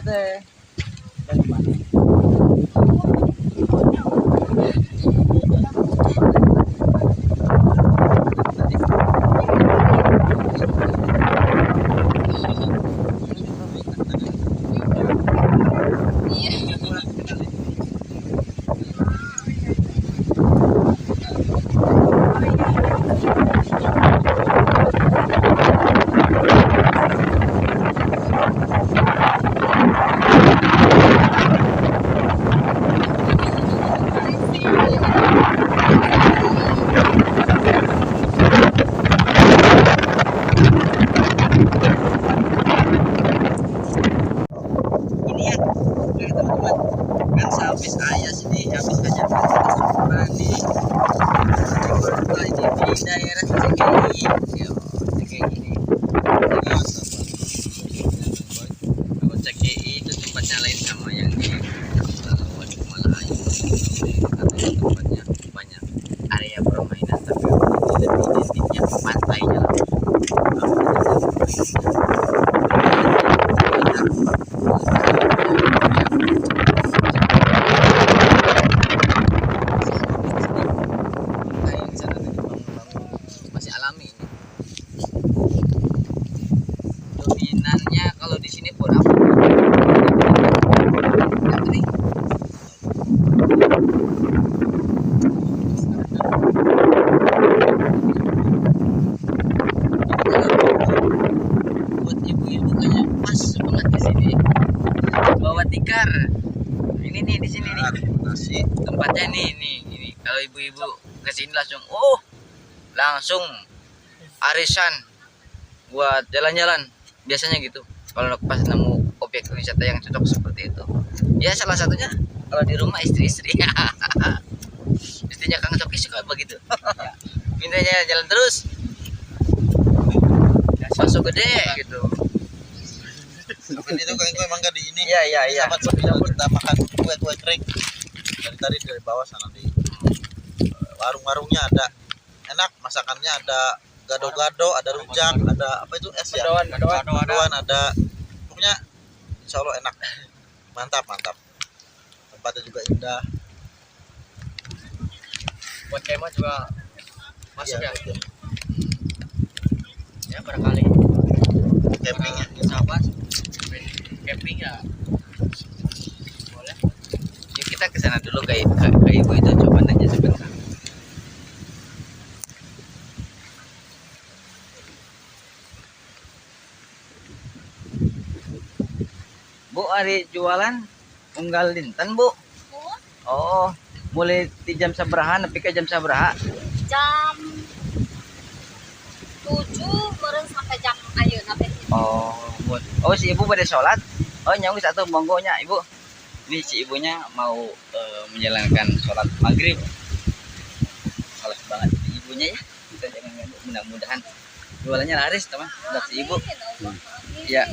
teh. Dari mana? Habis ayah sini, habis aja berani. Ini di daerah CGI, CGI. Kalau CGI itu tempatnya lain sama yang di Waduk Malayu. Tempatnya banyak area permainan, tapi lebih identiknya pantainya lah. Dominannya kalau di sini pun apa? Buat ibu-ibu kayaknya pas banget di sini. Bawa tikar. Ini nih di sini nih. Tempatnya nih. Kalau ibu-ibu ke sini langsung arisan buat jalan-jalan. Biasanya gitu kalau pas nemu objek wisata yang cocok seperti itu ya. Salah satunya kalau di rumah istri-istri istrinya Kang Coki suka begitu. Mintanya jalan terus bakso gede gitu. Tapi itu kan emang gak di ini. Iya. Sahabat sebelum kita makan kue kering dari bawah sana di warung-warungnya ada enak, masakannya ada gado-gado, ada rujak, ada apa itu es ya? Mendoan ada. Pokoknya insya Allah enak. Mantap. Tempatnya juga indah. Buat kemah juga masuk Iya, ya. Ya barangkali camping ya. Sahabat camping ya boleh. Yuk kita ke sana dulu ke ibu itu, coba nanya sebentar. Bu, hari jualan unggal dinten, Bu? Oh, mulai di jam sabaraha nepi ka jam sabaraha? Jam 7 baru sampai jam ayeuna teh. Oh, si ibu pada sholat? Oh, nyambung satu monggonya, Ibu. Ini si ibunya mau menjalankan sholat maghrib. Sholat banget ibunya ya. Kita jangan ganggu, mudah-mudahan jualannya laris, teman. Buat si ibu. Ya.